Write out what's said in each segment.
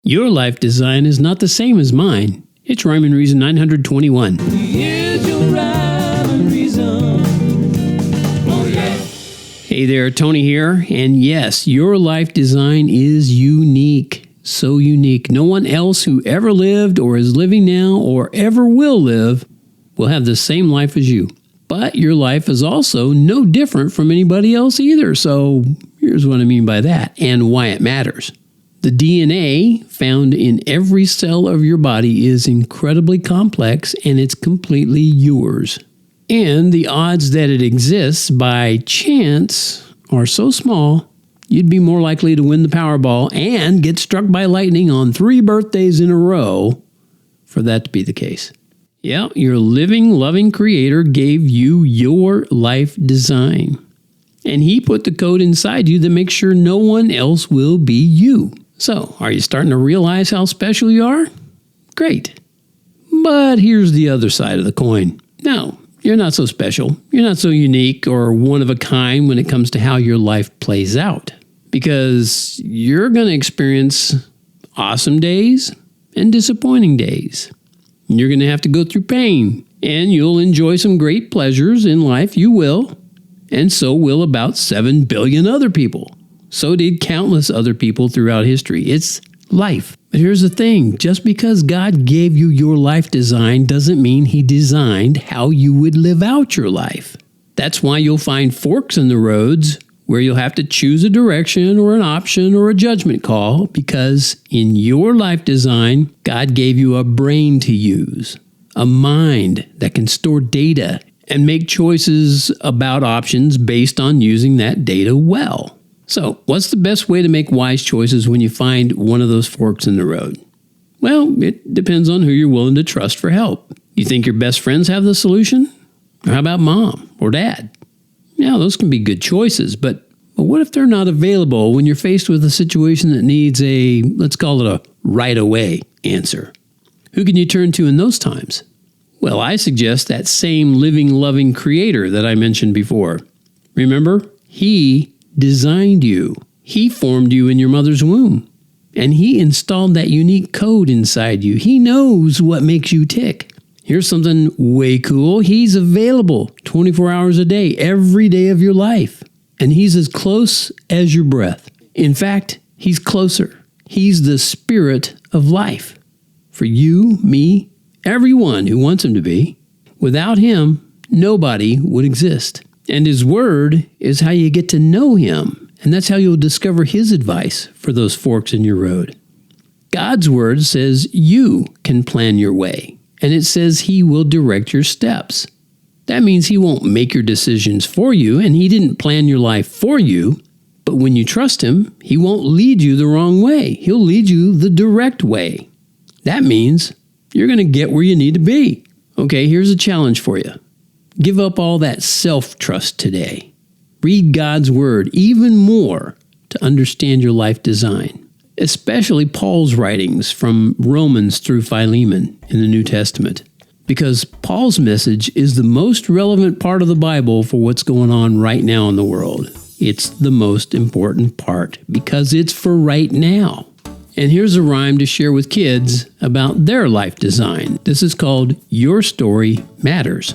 Your life design is not the same as mine. It's Rhyme and Reason 921. Here's your rhyme and reason. Oh yeah. Hey there, Tony here. And yes, your life design is unique. So unique. No one else who ever lived or is living now or ever will live will have the same life as you. But your life is also no different from anybody else either. So here's what I mean by that and why it matters. The DNA found in every cell of your body is incredibly complex and it's completely yours. And the odds that it exists by chance are so small, you'd be more likely to win the Powerball and get struck by lightning on 3 birthdays in a row for that to be the case. Yeah, your living, loving Creator gave you your life design. And He put the code inside you that makes sure no one else will be you. So, are you starting to realize how special you are? Great. But here's the other side of the coin. No, you're not so special. You're not so unique or one of a kind when it comes to how your life plays out. Because you're going to experience awesome days and disappointing days. You're going to have to go through pain. And you'll enjoy some great pleasures in life. You will. And so will about 7 billion other people. So did countless other people throughout history. It's life. But here's the thing. Just because God gave you your life design doesn't mean He designed how you would live out your life. That's why you'll find forks in the roads where you'll have to choose a direction or an option or a judgment call because in your life design, God gave you a brain to use, a mind that can store data and make choices about options based on using that data well. So, what's the best way to make wise choices when you find one of those forks in the road? Well, it depends on who you're willing to trust for help. You think your best friends have the solution? Or how about mom or dad? Yeah, those can be good choices, but what if they're not available when you're faced with a situation that needs a, let's call it a right away answer? Who can you turn to in those times? Well, I suggest that same living, loving Creator that I mentioned before. Remember, He designed you. He formed you in your mother's womb. And He installed that unique code inside you. He knows what makes you tick. Here's something way cool. He's available 24 hours a day, every day of your life. And He's as close as your breath. In fact, He's closer. He's the spirit of life. For you, me, everyone who wants Him to be. Without Him, nobody would exist. And His Word is how you get to know Him. And that's how you'll discover His advice for those forks in your road. God's Word says you can plan your way. And it says He will direct your steps. That means He won't make your decisions for you, and He didn't plan your life for you. But when you trust Him, He won't lead you the wrong way. He'll lead you the direct way. That means you're going to get where you need to be. Okay, here's a challenge for you. Give up all that self-trust today. Read God's Word even more to understand your life design, especially Paul's writings from Romans through Philemon in the New Testament, because Paul's message is the most relevant part of the Bible for what's going on right now in the world. It's the most important part because it's for right now. And here's a rhyme to share with kids about their life design. This is called Your Story Matters.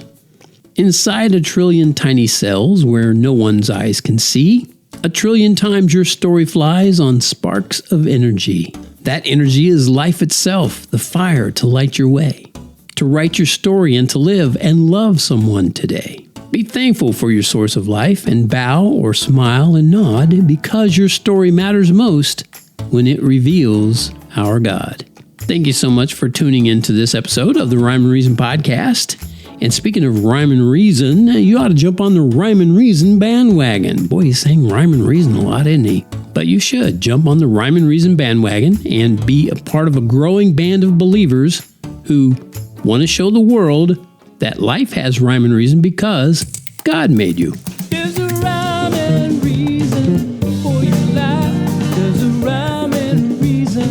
Inside a trillion tiny cells where no one's eyes can see, 1 trillion times your story flies on sparks of energy. That energy is life itself, the fire to light your way, to write your story and to live and love someone today. Be thankful for your source of life and bow or smile and nod because your story matters most when it reveals our God. Thank you so much for tuning into this episode of the Rhyme and Reason podcast. And speaking of Rhyme and Reason, you ought to jump on the Rhyme and Reason bandwagon. Boy, he's saying Rhyme and Reason a lot, isn't he? But you should jump on the Rhyme and Reason bandwagon and be a part of a growing band of believers who want to show the world that life has rhyme and reason because God made you. There's a rhyme and reason for your life. There's a rhyme and reason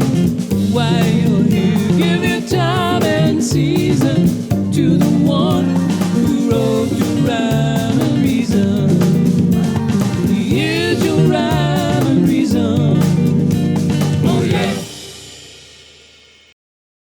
why you